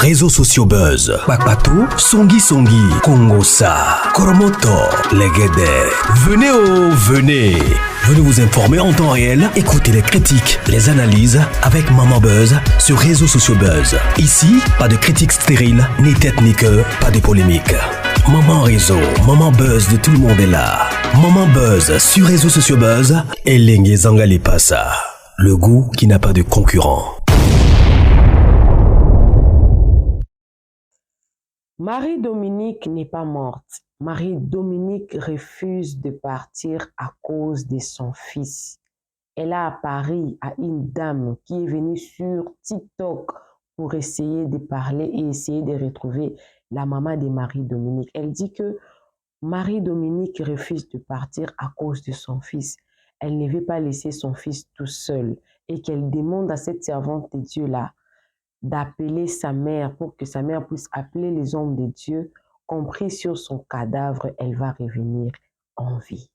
réseaux sociaux buzz. Bakpatou, Songi Songi, Kongosa, Koromoto, Legede. Venez. Venez vous informer en temps réel. Écoutez les critiques, les analyses avec Maman Buzz sur réseaux sociaux buzz. Ici, pas de critiques stériles, ni tête ni queue, pas de polémique. Maman réseau, Maman Buzz de tout le monde est là. Maman Buzz sur réseaux sociaux buzz et Lengue Zangali Passa. Le goût qui n'a pas de concurrent. Marie-Dominique n'est pas morte. Marie-Dominique refuse de partir à cause de son fils. Elle a apparu à une dame qui est venue sur TikTok pour essayer de parler et essayer de retrouver la maman de Marie-Dominique. Elle dit que Marie-Dominique refuse de partir à cause de son fils. Elle ne veut pas laisser son fils tout seul et qu'elle demande à cette servante de Dieu-là d'appeler sa mère pour que sa mère puisse appeler les hommes de Dieu, compris sur son cadavre, elle va revenir en vie.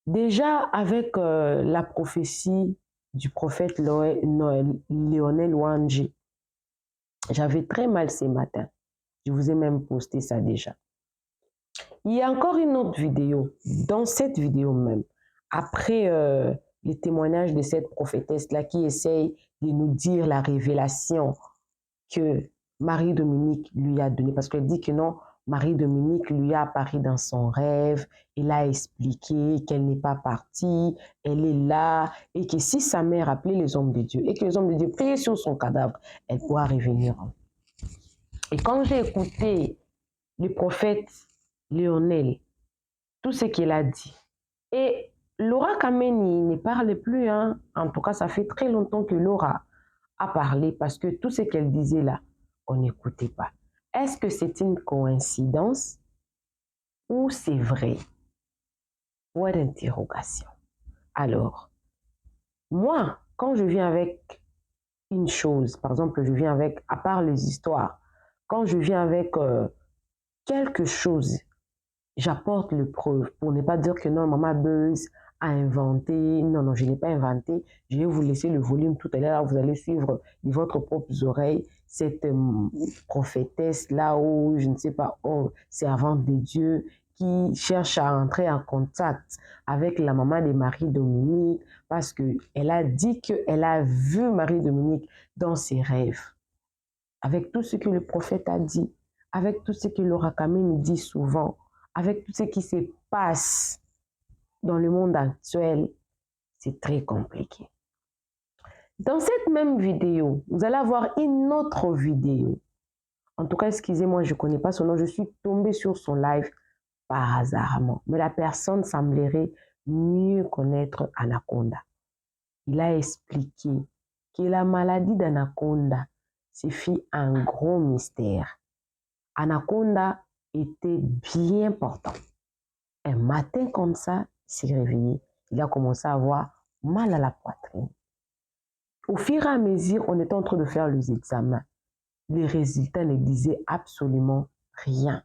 Déjà avec la prophétie du prophète Léonel Ouandji, j'avais très mal ce matin. Je vous ai même posté ça déjà. Il y a encore une autre vidéo. Dans cette vidéo même, après les témoignages de cette prophétesse-là qui essaye de nous dire la révélation que Marie-Dominique lui a donnée. Parce qu'elle dit que non, Marie-Dominique lui a apparu dans son rêve, elle a expliqué qu'elle n'est pas partie, elle est là, et que si sa mère appelait les hommes de Dieu, et que les hommes de Dieu priaient sur son cadavre, elle pourra revenir. Et quand j'ai écouté le prophète Léonel, tout ce qu'il a dit, et Laura Kameni ne parle plus, hein. En tout cas, ça fait très longtemps que Laura a parlé parce que tout ce qu'elle disait là, on n'écoutait pas. Est-ce que c'est une coïncidence ou c'est vrai? Point d'interrogation. Alors, moi, quand je viens avec une chose, par exemple, je viens avec, à part les histoires, quand je viens avec quelque chose, j'apporte le preuve pour ne pas dire que non, Maman Buzz a inventé. Non, je n'ai pas inventé. Je vais vous laisser le volume tout à l'heure. Vous allez suivre de votre propres oreilles cette prophétesse-là ou je ne sais pas, servante de Dieu qui cherche à entrer en contact avec la maman de Marie-Dominique parce qu'elle a dit qu'elle a vu Marie-Dominique dans ses rêves. Avec tout ce que le prophète a dit, avec tout ce que Laura Kameni dit souvent, avec tout ce qui se passe dans le monde actuel, c'est très compliqué. Dans cette même vidéo, vous allez avoir une autre vidéo. En tout cas, excusez-moi, je ne connais pas son nom. Je suis tombée sur son live par hasardement. Mais la personne semblerait mieux connaître Anaconda. Il a expliqué que la maladie d'Anaconda, c'est un gros mystère. Anaconda était bien portant. Un matin comme ça, il s'est réveillé. Il a commencé à avoir mal à la poitrine. Au fur et à mesure, on était en train de faire les examens. Les résultats ne disaient absolument rien.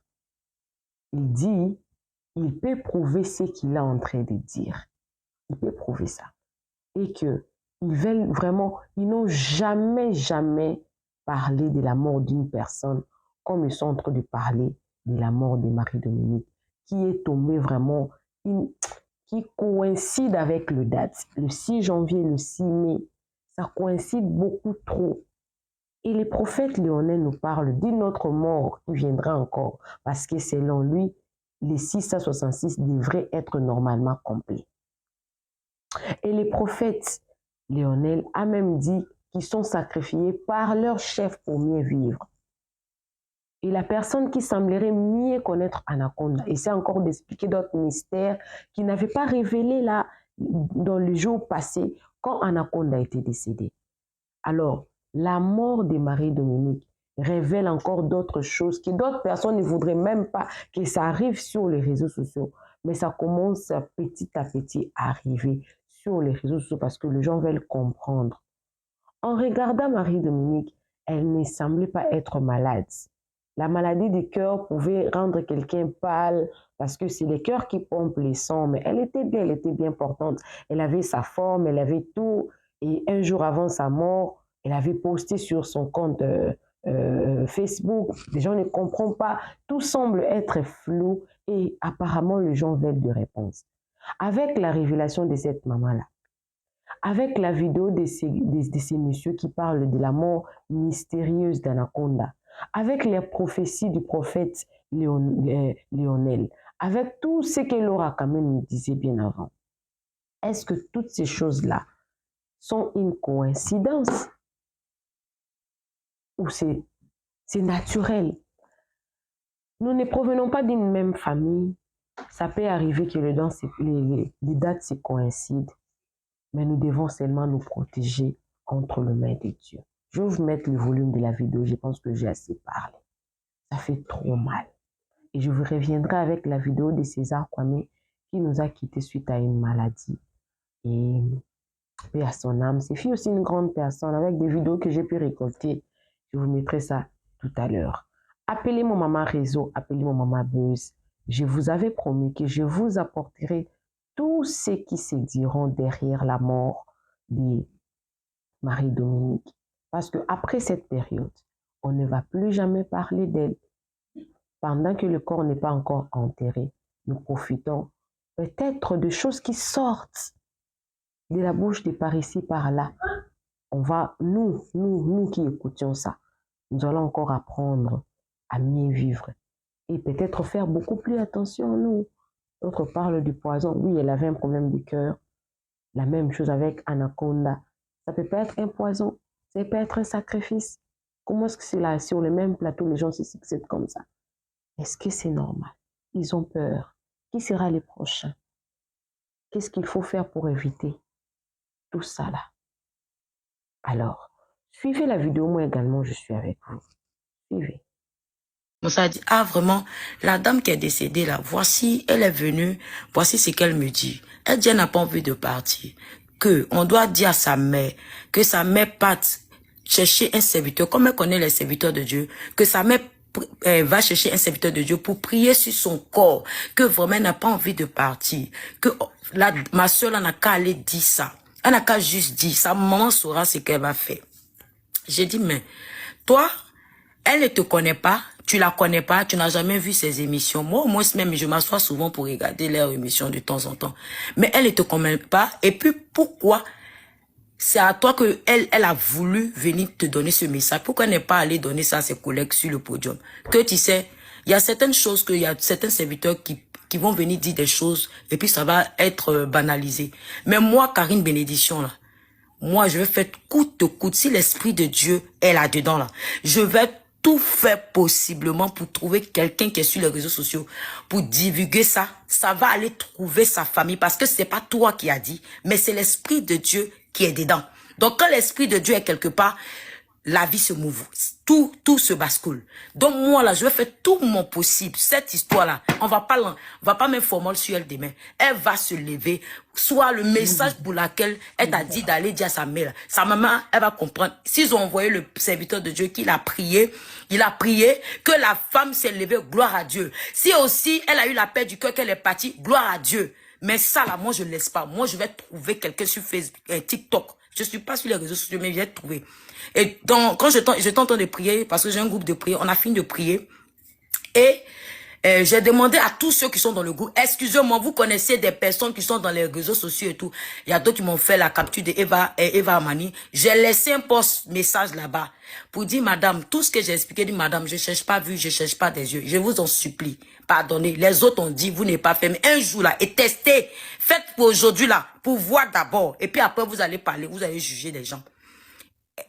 Il dit, il peut prouver ce qu'il est en train de dire. Il peut prouver ça. Et que ils veulent vraiment, ils n'ont jamais parlé de la mort d'une personne comme ils sont en train de parler de la mort de Marie-Dominique, qui est tombée vraiment, qui coïncide avec le date, le 6 janvier, le 6 mai, ça coïncide beaucoup trop. Et le prophète Léonel nous parle d'une autre mort qui viendra encore, parce que selon lui, les 666 devraient être normalement complets. Et les prophètes Léonel a même dit qu'ils sont sacrifiés par leur chef pour mieux vivre. Et la personne qui semblerait mieux connaître Anaconda essaie encore d'expliquer d'autres mystères qui n'avaient pas révélé là dans le jour passé quand Anaconda était décédé. Alors, la mort de Marie-Dominique révèle encore d'autres choses que d'autres personnes ne voudraient même pas que ça arrive sur les réseaux sociaux. Mais ça commence petit à petit à arriver sur les réseaux sociaux parce que les gens veulent comprendre. En regardant Marie-Dominique, elle ne semblait pas être malade. La maladie du cœur pouvait rendre quelqu'un pâle parce que c'est le cœur qui pompe les sangs, mais elle était bien portante. Elle avait sa forme, elle avait tout. Et un jour avant sa mort, elle avait posté sur son compte Facebook, les gens ne comprennent pas, tout semble être flou et apparemment les gens veulent de réponses. Avec la révélation de cette maman-là, avec la vidéo de ces messieurs qui parlent de la mort mystérieuse d'Anaconda, avec les prophéties du prophète Lionel, avec tout ce que Laura Kamel nous disait bien avant, est-ce que toutes ces choses-là sont une coïncidence ou c'est naturel? Nous ne provenons pas d'une même famille. Ça peut arriver que les dates se coïncident, mais nous devons seulement nous protéger entre les mains de Dieu. Je vais vous mettre le volume de la vidéo, je pense que j'ai assez parlé. Ça fait trop mal. Et je vous reviendrai avec la vidéo de César Kwame qui nous a quittés suite à une maladie. Et paix à son âme. C'est aussi une grande personne avec des vidéos que j'ai pu récolter. Je vous mettrai ça tout à l'heure. Appelez mon maman Réseau, appelez mon maman Buzz. Je vous avais promis que je vous apporterai tous ceux qui se diront derrière la mort de Marie-Dominique. Parce qu'après cette période, on ne va plus jamais parler d'elle. Pendant que le corps n'est pas encore enterré, nous profitons peut-être de choses qui sortent de la bouche de par ici, par là. On va, nous qui écoutions ça, nous allons encore apprendre à mieux vivre et peut-être faire beaucoup plus attention à nous. D'autres parlent du poison. Oui, elle avait un problème de cœur. La même chose avec Anaconda. Ça peut pas être un poison, ça peut être un sacrifice. Comment est-ce que c'est là, sur le même plateau, les gens se succèdent comme ça? Est-ce que c'est normal? Ils ont peur. Qui sera le prochain? Qu'est-ce qu'il faut faire pour éviter tout ça là? Alors, suivez la vidéo, moi également, je suis avec vous. Suivez. Ça dit, ah vraiment, la dame qui est décédée là, voici, elle est venue, voici ce qu'elle me dit. Elle dit, elle n'a pas envie de partir. Que on doit dire à sa mère, que sa mère parte chercher un serviteur, comme elle connaît les serviteurs de Dieu, que sa mère va chercher un serviteur de Dieu pour prier sur son corps, que vraiment elle n'a pas envie de partir, que ma soeur n'a qu'à aller dire ça. Elle n'a qu'à juste dire, sa maman saura ce qu'elle va faire. J'ai dit, mais toi, elle ne te connaît pas, tu la connais pas, tu n'as jamais vu ses émissions. Moi, au moins, même, je m'assois souvent pour regarder leurs émissions de temps en temps. Mais elle ne te connaît pas. Et puis, pourquoi c'est à toi que elle a voulu venir te donner ce message? Pourquoi elle n'est pas allée donner ça à ses collègues sur le podium? Que tu sais, il y a certaines choses il y a certains serviteurs qui vont venir dire des choses et puis ça va être banalisé. Mais moi, Karine Bénédiction, là, moi, je vais faire coûte que coûte. Si l'Esprit de Dieu est là-dedans, là, je vais tout faire possiblement pour trouver quelqu'un qui est sur les réseaux sociaux, pour divulguer ça. Ça va aller trouver sa famille parce que c'est pas toi qui as dit, mais c'est l'Esprit de Dieu qui est dedans. Donc, quand l'Esprit de Dieu est quelque part, la vie se mouve. Tout se bascule. Donc, moi, là, je vais faire tout mon possible. Cette histoire-là, on va pas m'informer sur elle demain. Elle va se lever. Soit le message pour laquelle elle t'a dit d'aller dire à sa mère. Sa maman, elle va comprendre. S'ils ont envoyé le serviteur de Dieu qu'il a prié, il a prié que la femme s'est levée, gloire à Dieu. Si aussi, elle a eu la paix du cœur qu'elle est partie, gloire à Dieu. Mais ça, là, moi, je ne laisse pas. Moi, je vais trouver quelqu'un sur Facebook, TikTok. Je suis pas sur les réseaux sociaux, mais je vais trouver. Et quand j'étais en train de prier, parce que j'ai un groupe de prière, on a fini de prier. Et j'ai demandé à tous ceux qui sont dans le groupe, excusez-moi, vous connaissez des personnes qui sont dans les réseaux sociaux et tout. Il y a d'autres qui m'ont fait la capture de Eva Amani. J'ai laissé un post message là-bas pour dire, madame, tout ce que j'ai expliqué, dit, madame, je cherche pas vue, je cherche pas des yeux. Je vous en supplie, pardonnez. Les autres ont dit, vous n'êtes pas fait. Mais un jour là, et testez. Faites pour aujourd'hui là, pour voir d'abord. Et puis après, vous allez parler, vous allez juger les gens.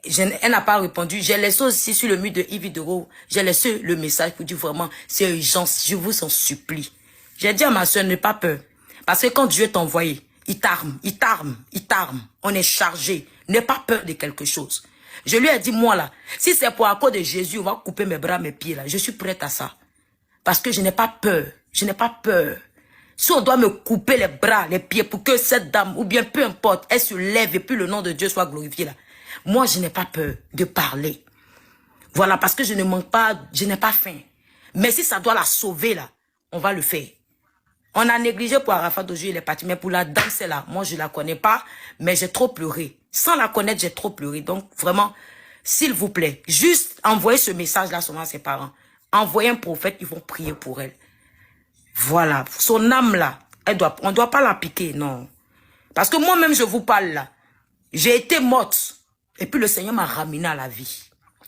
Elle n'a pas répondu. J'ai laissé aussi sur le mur de Yves Dero, j'ai laissé le message pour dire vraiment, c'est urgent, je vous en supplie. J'ai dit à ma soeur, n'aie pas peur. Parce que quand Dieu t'a envoyé, il t'arme. On est chargé. N'aie pas peur de quelque chose. Je lui ai dit, moi là, si c'est pour à cause de Jésus, on va couper mes bras, mes pieds là. Je suis prête à ça. Parce que je n'ai pas peur. Je n'ai pas peur. Si on doit me couper les bras, les pieds pour que cette dame, ou bien peu importe, elle se lève et puis le nom de Dieu soit glorifié là. Moi, je n'ai pas peur de parler. Voilà, parce que je ne manque pas, je n'ai pas faim. Mais si ça doit la sauver, là, on va le faire. On a négligé pour Arafat d'aujourd'hui, il est parti. Mais pour la dame, là, moi, je la connais pas, mais j'ai trop pleuré. Sans la connaître, j'ai trop pleuré. Donc, vraiment, s'il vous plaît, juste envoyez ce message-là seulement à ses parents. Envoyez un prophète, ils vont prier pour elle. Voilà, son âme là, on ne doit pas la piquer, non. Parce que moi-même, je vous parle là. J'ai été morte. Et puis le Seigneur m'a ramené à la vie.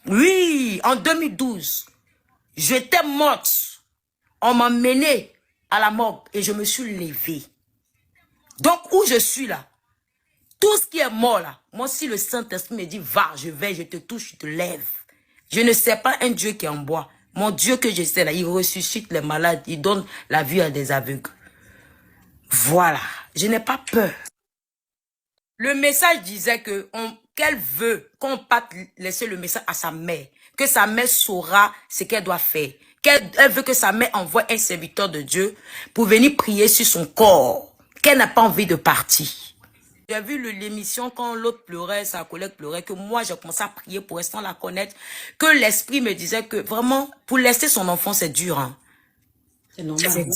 Oui, en 2012, j'étais morte. On m'a mené à la morgue et je me suis levée. Donc, où je suis là, tout ce qui est mort là, moi si le Saint-Esprit me dit, va, je vais, je te touche, je te lève. Je ne sais pas un Dieu qui est en bois. Mon Dieu que je sais là, il ressuscite les malades, il donne la vue à des aveugles. Voilà, je n'ai pas peur. Le message disait que qu'elle veut qu'on parte laisser le message à sa mère, que sa mère saura ce qu'elle doit faire. Elle veut que sa mère envoie un serviteur de Dieu pour venir prier sur son corps, qu'elle n'a pas envie de partir. J'ai vu l'émission quand l'autre pleurait, sa collègue pleurait, que moi j'ai commencé à prier pour elle sans la connaître, que l'esprit me disait que vraiment, pour laisser son enfant, c'est dur. Hein. C'est normal.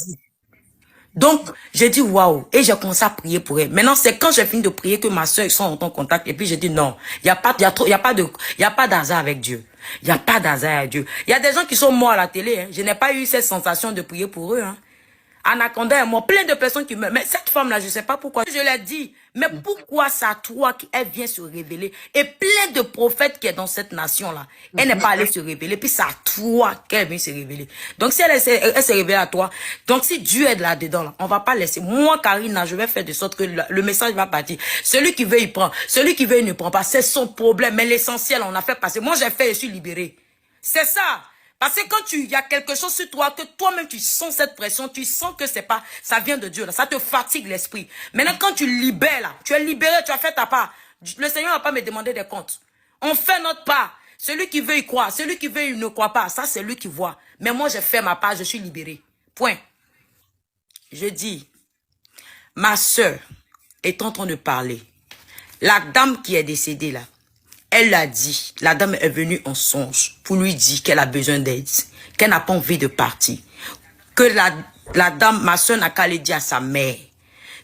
Donc, j'ai dit waouh, et j'ai commencé à prier pour elle. Maintenant, c'est quand j'ai fini de prier que ma soeur et son en contact, et puis j'ai dit non, il n'y a pas d'hasard avec Dieu. Il n'y a pas d'hasard avec Dieu. Il y a des gens qui sont morts à la télé, hein. Je n'ai pas eu cette sensation de prier pour eux, hein. Anaconda est mort, plein de personnes qui meurent. Mais cette femme-là, je ne sais pas pourquoi. Je l'ai dit, mais pourquoi c'est à toi qu'elle vient se révéler? Et plein de prophètes qui est dans cette nation-là, elle n'est pas allée se révéler, puis c'est à toi qu'elle vient se révéler. Donc si elle s'est révélée à toi, donc si Dieu est là-dedans, là, on va pas laisser. Moi, Karina, je vais faire de sorte que le message va partir. Celui qui veut, il prend. Celui qui veut, il ne prend pas. C'est son problème. Mais l'essentiel, on a fait passer. Moi, j'ai fait, je suis libérée. C'est ça. Parce que quand il y a quelque chose sur toi, que toi-même tu sens cette pression, tu sens que c'est pas, ça vient de Dieu, là, ça te fatigue l'esprit. Maintenant, quand tu libères, là, tu es libéré, tu as fait ta part. Le Seigneur va pas me demander des comptes. On fait notre part. Celui qui veut y croire, celui qui veut il ne croit pas. Ça, c'est lui qui voit. Mais moi, j'ai fait ma part, je suis libéré. Point. Je dis, ma soeur est en train de parler. La dame qui est décédée là, elle l'a dit, la dame est venue en songe pour lui dire qu'elle a besoin d'aide, qu'elle n'a pas envie de partir. Que la dame, ma soeur n'a qu'à aller dire à sa mère,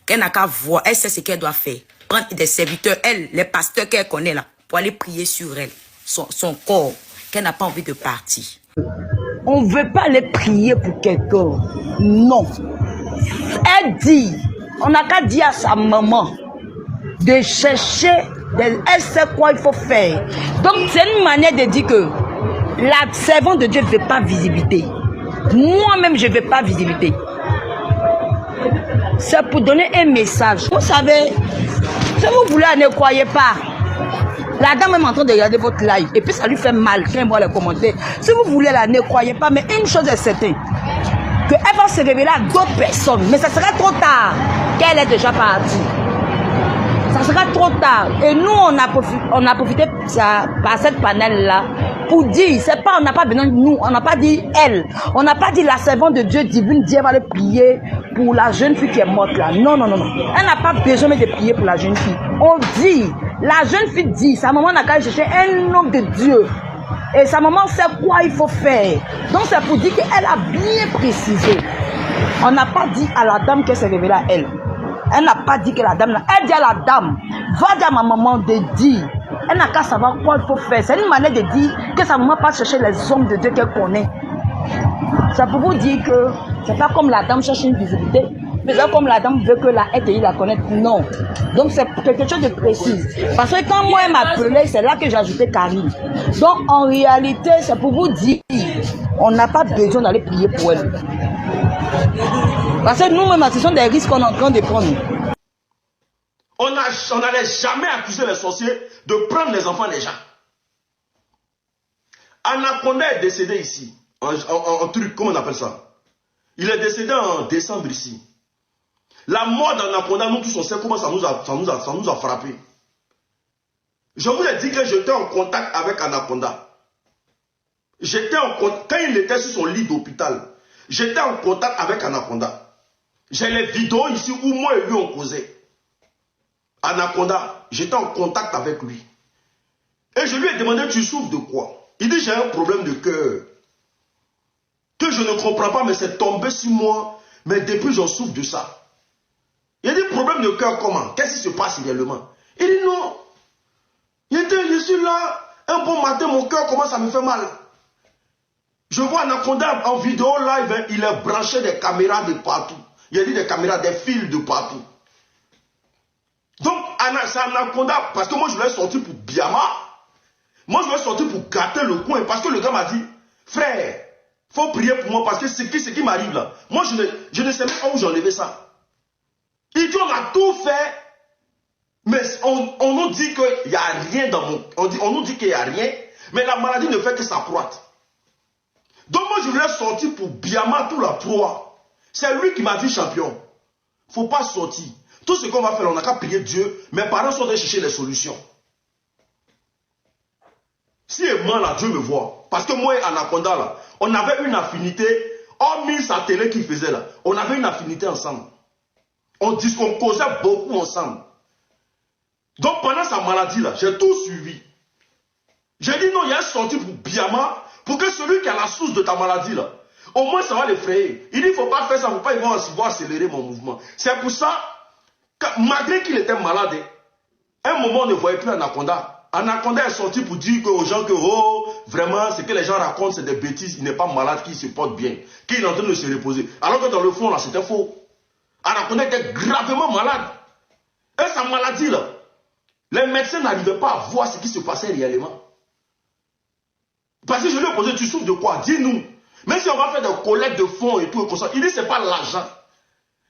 qu'elle n'a qu'à voir, elle sait ce qu'elle doit faire. Prendre des serviteurs, elle, les pasteurs qu'elle connaît là, pour aller prier sur elle, son corps, qu'elle n'a pas envie de partir. On ne veut pas aller prier pour quelqu'un. Non. Elle dit, on n'a qu'à dire à sa maman de chercher, elle sait quoi il faut faire. Donc c'est une manière de dire que la servante de Dieu ne veut pas visibilité. Moi-même, je ne veux pas visibilité. C'est pour donner un message. Vous savez, si vous voulez, ne croyez pas. La dame est en train de regarder votre live et puis ça lui fait mal quand elle voit les commentaires. Si vous voulez, là, ne croyez pas. Mais une chose est certaine, qu'elle va se révéler à d'autres personnes. Mais ça sera trop tard qu'elle est déjà partie. Ça sera trop tard. Et nous, on a profité par cette panel-là pour dire, c'est pas, on n'a pas besoin de nous, on n'a pas dit elle. On n'a pas dit la servante de Dieu divine, Dieu va le prier pour la jeune fille qui est morte là. Non, non, non, non. Elle n'a pas besoin de prier pour la jeune fille. On dit, la jeune fille dit, sa maman n'a qu'à chercher un homme de Dieu. Et sa maman sait quoi il faut faire. Donc c'est pour dire qu'elle a bien précisé. On n'a pas dit à la dame qu'elle s'est révélée à elle. Elle n'a pas dit que la dame là. Elle dit à la dame, va dire à ma maman de dire. Elle n'a qu'à savoir quoi il faut faire. C'est une manière de dire que sa maman passe chercher les hommes de Dieu qu'elle connaît. C'est pour vous dire que c'est pas comme la dame cherche une visibilité. Mais c'est comme la dame veut que la RTI la connaisse. Non. Donc c'est quelque chose de précis. Parce que quand moi elle m'appelait, c'est là que j'ai ajouté Karine. Donc en réalité, c'est pour vous dire, on n'a pas besoin d'aller prier pour elle. Parce que nous-mêmes, ce sont des risques qu'on est en train de prendre. On n'allait jamais accuser les sorciers de prendre les enfants des gens. Anaconda est décédé ici. En truc, comment on appelle ça? Il est décédé en décembre ici. La mort d'Anaconda, nous tous on sait comment ça nous a frappé. Je vous ai dit que j'étais en contact avec Anaconda. Quand il était sur son lit d'hôpital, j'étais en contact avec Anaconda. J'ai les vidéos ici où moi et lui on causait. Anaconda, j'étais en contact avec lui. Et je lui ai demandé, tu souffres de quoi? Il dit, j'ai un problème de cœur. Que je ne comprends pas, mais c'est tombé sur moi. Mais depuis, j'en souffre de ça. Il a dit, problème de cœur comment? Qu'est-ce qui se passe réellement? Il dit, non. Il dit, je suis là. un bon matin, mon cœur commence à me faire mal. Je vois Anaconda en vidéo live, hein, il est branché des caméras de partout. Il a dit des caméras, des fils de partout. Donc, c'est Anaconda, parce que moi je voulais sortir pour Biama. Moi je voulais sortir pour gâter le coin, parce que le gars m'a dit, frère, faut prier pour moi, parce que ce qui m'arrive là, moi je ne sais même pas où j'ai enlevé ça. Il dit, on a tout fait, mais on nous dit qu'il n'y a rien dans mon... On nous dit qu'il n'y a rien, mais la maladie ne fait que s'accroître. Donc moi je voulais sortir pour Biama tout la proie. C'est lui qui m'a dit champion. Il ne faut pas sortir. Tout ce qu'on va faire, on n'a qu'à prier Dieu. Mes parents sont allés chercher les solutions. Si moi là, Dieu me voit. Parce que moi et Anaconda là, on avait une affinité, hormis sa télé qu'il faisait là, on avait une affinité ensemble. On causait beaucoup ensemble. Donc pendant sa maladie là, j'ai tout suivi. J'ai dit non, il y a sorti pour Biama, pour que celui qui a la source de ta maladie là, au moins ça va l'effrayer. Il dit il ne faut pas faire ça, il ne faut pas, ils vont accélérer mon mouvement. C'est pour ça que malgré qu'il était malade, un moment on ne voyait plus Anaconda. Anaconda est sorti pour dire aux gens que oh, vraiment ce que les gens racontent c'est des bêtises, il n'est pas malade, qu'il se porte bien, qu'il est en train de se reposer. Alors que dans le fond là c'était faux. Anaconda était gravement malade. Et sa maladie là, les médecins n'arrivaient pas à voir ce qui se passait réellement. Parce que je lui ai posé, tu souffres de quoi? Dis-nous. Même si on va faire des collectes de fonds et tout, et comme ça, il dit c'est pas l'argent.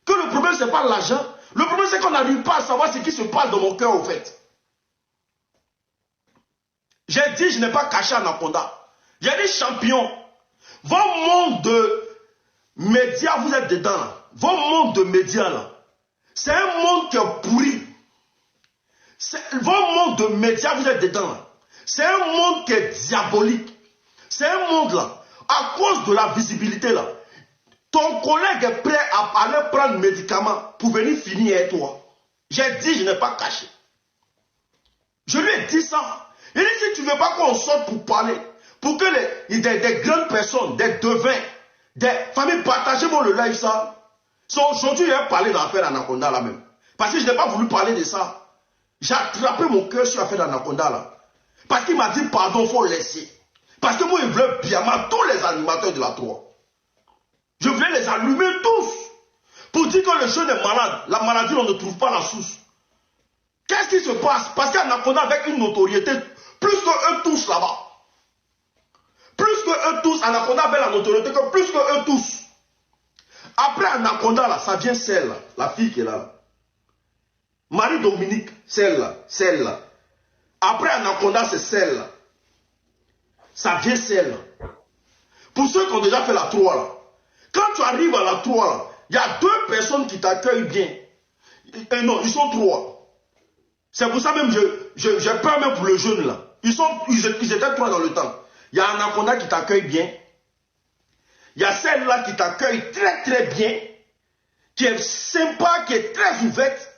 Que le problème c'est pas l'argent. Le problème c'est qu'on n'arrive pas à savoir ce qui se passe dans mon cœur au fait. J'ai dit, je n'ai pas caché Anaconda. J'ai dit champion. Vos mondes de médias, vous êtes dedans là. Vos mondes de médias là. C'est un monde qui est pourri. Vos mondes de médias, vous êtes dedans là. C'est un monde qui est diabolique. C'est un monde là. À cause de la visibilité là. Ton collègue est prêt à aller prendre médicaments pour venir finir avec toi. J'ai dit, je n'ai pas caché. Je lui ai dit ça. Il dit, si tu ne veux pas qu'on sorte pour parler, pour que des grandes personnes, des devins, des familles, partagez-moi le live ça. Aujourd'hui, il a parlé de l'affaire Anaconda là même. Parce que je n'ai pas voulu parler de ça. J'ai attrapé mon cœur sur l'affaire d'Anaconda là. Parce qu'il m'a dit, pardon, il faut laisser. Parce que moi, je voulais Biama, tous les animateurs de la 3. Je voulais les allumer tous. Pour dire que le jeune est malade. La maladie, on ne trouve pas la source. Qu'est-ce qui se passe? Parce qu'Anaconda avec une notoriété, plus qu'eux tous là-bas. Plus qu'eux tous, Anaconda avait la notoriété que plus qu'eux tous. Après Anaconda, là, ça vient celle-là, la fille qui est là. Marie-Dominique, celle-là, celle-là. Après Anaconda, c'est celle-là. Ça vient celle-là. Pour ceux qui ont déjà fait la 3, là. Quand tu arrives à la 3, là, il y a 2 personnes qui t'accueillent bien. Et non, ils sont 3. C'est pour ça même j'ai peur même pour le jeune là. Ils étaient 3 dans le temps. Il y a Anaconda qui t'accueille bien. Il y a celle-là qui t'accueille très très bien. Qui est sympa, qui est très ouverte.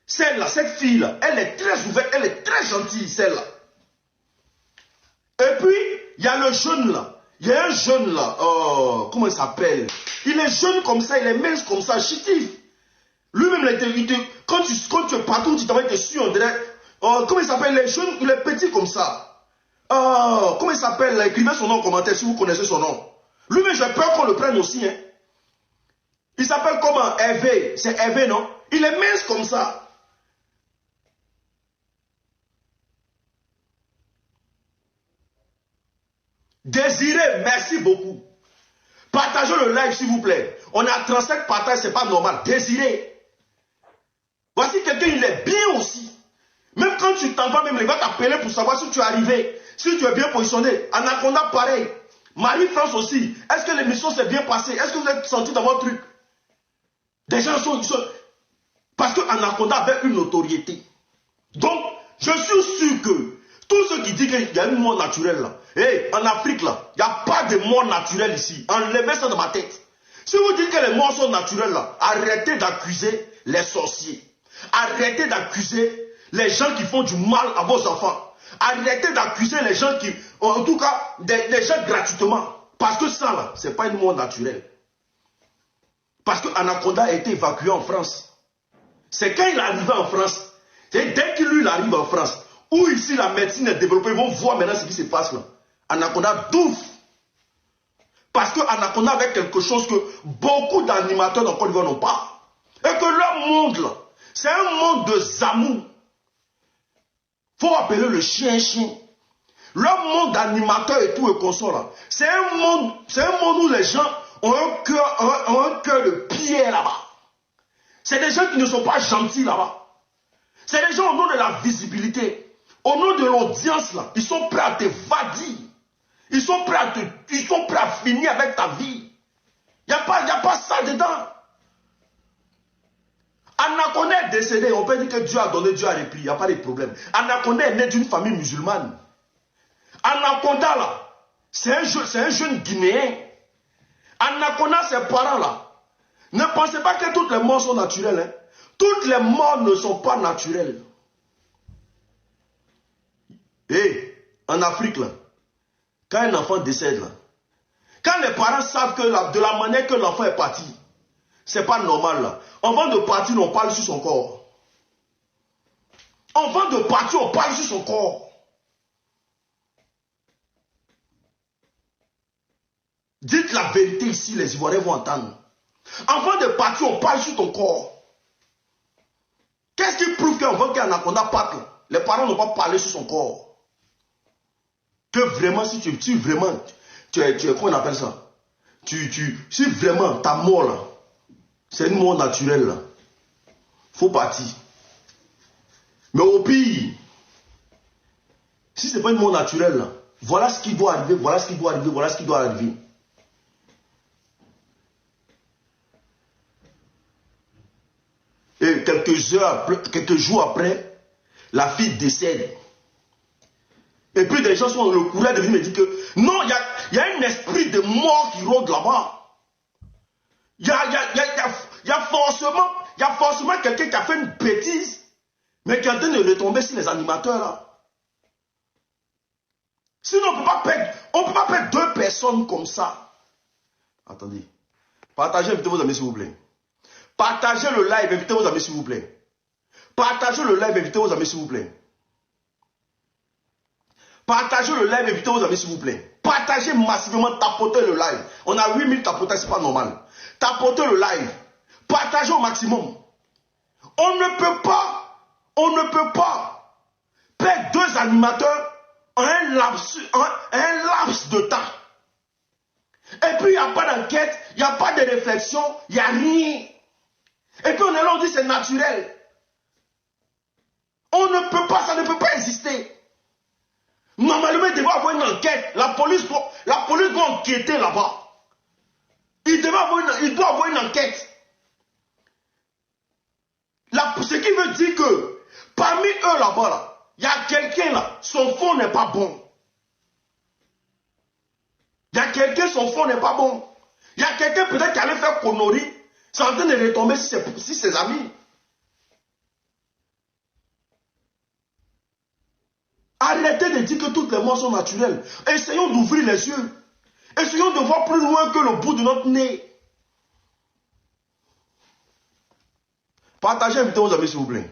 Celle-là, cette fille-là, elle est très ouverte, elle est très gentille, celle-là. Et puis, il y a le jeune là. Il y a un jeune là. Comment il s'appelle? Il est jeune comme ça, il est mince comme ça, chétif. Lui-même, quand tu es partout, tu t'envoies dessus, on dirait. Comment il s'appelle? Les jeunes, il est petit comme ça. Comment il s'appelle? Écrivez son nom en commentaire si vous connaissez son nom. Lui-même, j'ai peur qu'on le prenne aussi. Hein. Il s'appelle comment? Hervé. C'est Hervé, non? Il est mince comme ça. Désiré, merci beaucoup. Partagez le live s'il vous plaît. On est à 35 partages, c'est pas normal. Désiré. Voici quelqu'un, il est bien aussi. Même quand tu t'en vas, même il va t'appeler pour savoir si tu es arrivé, si tu es bien positionné. Anaconda, pareil. Marie-France aussi. Est-ce que l'émission s'est bien passée? Est-ce que vous êtes senti dans votre truc? Des gens sont... Parce que Anaconda avait une notoriété. Donc, je suis sûr que tous ceux qui disent qu'il y a une mort naturelle là, hey, en Afrique là, il n'y a pas de mort naturelle ici. Enlevez ça de ma tête. Si vous dites que les morts sont naturelles là, arrêtez d'accuser les sorciers. Arrêtez d'accuser les gens qui font du mal à vos enfants. Arrêtez d'accuser les gens qui, en tout cas, des gens gratuitement. Parce que ça là, ce n'est pas une mort naturelle. Parce que Anaconda a été évacué en France. C'est quand il est arrivé en France, c'est dès qu'il arrive en France, où ici la médecine est développée, ils vont voir maintenant ce qui se passe là. Anaconda douf. Parce que Anaconda avait quelque chose que beaucoup d'animateurs dans Côte d'Ivoire n'ont pas. Et que leur monde là, c'est un monde de zamou. Faut appeler le chien. Leur monde d'animateurs et tout et consorts là, c'est un monde où les gens ont un cœur de pierre là-bas. C'est des gens qui ne sont pas gentils là-bas. C'est des gens au nom de la visibilité, au nom de l'audience là, ils sont prêts à te vadir. Ils sont prêts à finir avec ta vie. Il n'y a pas ça dedans. Anaconda est décédé, on peut dire que Dieu a donné, Dieu a repris, il n'y a pas de problème. Anaconda est né d'une famille musulmane. Anaconda là, c'est un jeune Guinéen. Anaconda, ses parents là, ne pensez pas que toutes les morts sont naturelles. Hein. Toutes les morts ne sont pas naturelles. Et en Afrique là, quand un enfant décède là, quand les parents savent que de la manière que l'enfant est parti, c'est pas normal là. Avant de partir, on parle sur son corps. Avant de partir, on parle sur son corps. Dites la vérité ici, les Ivoiriens vont entendre. Avant de partir, on parle sur ton corps. Qu'est-ce qui prouve qu'avant qu'un anaconda parte, les parents n'ont pas parlé sur son corps? Que vraiment, si vraiment, tu es, comment on appelle ça? Si vraiment ta mort là, c'est une mort naturelle là, faut partir. Mais au pire, si ce n'est pas une mort naturelle là, voilà ce qui doit arriver, voilà ce qui doit arriver, voilà ce qui doit arriver. Et quelques jours après, la fille décède. Et puis des gens sont le courage de venir me dire que non, il y a un esprit de mort qui rôde là-bas. Il y a forcément quelqu'un qui a fait une bêtise, mais qui est en train de retomber sur les animateurs là. Sinon, on ne peut pas perdre deux personnes comme ça. Attendez. Partagez, invitez vos amis s'il vous plaît. Partagez le live, invitez vos amis s'il vous plaît. Partagez le live, invitez vos amis s'il vous plaît. Partagez le live, invitez vos amis s'il vous plaît. Partagez massivement, tapotez le live. On a 8000 tapotages, c'est pas normal. Tapotez le live. Partagez au maximum. On ne peut pas perdre deux animateurs en un laps de temps. Et puis il n'y a pas d'enquête, il n'y a pas de réflexion, il n'y a rien. Et puis on est là, on dit c'est naturel. On ne peut pas, ça ne peut pas exister. Normalement, il devrait avoir une enquête. La police doit enquêter là-bas. Il doit avoir une enquête. Ce qui veut dire que parmi eux là-bas, là, il y a quelqu'un là, son fond n'est pas bon. Il y a quelqu'un, son fond n'est pas bon. Il y a quelqu'un peut-être qui allait faire connerie, c'est en train de retomber sur ses amis. Arrêtez de dire que toutes les morts sont naturelles. Essayons d'ouvrir les yeux. Essayons de voir plus loin que le bout de notre nez. Partagez, invitez vos amis s'il vous plaît.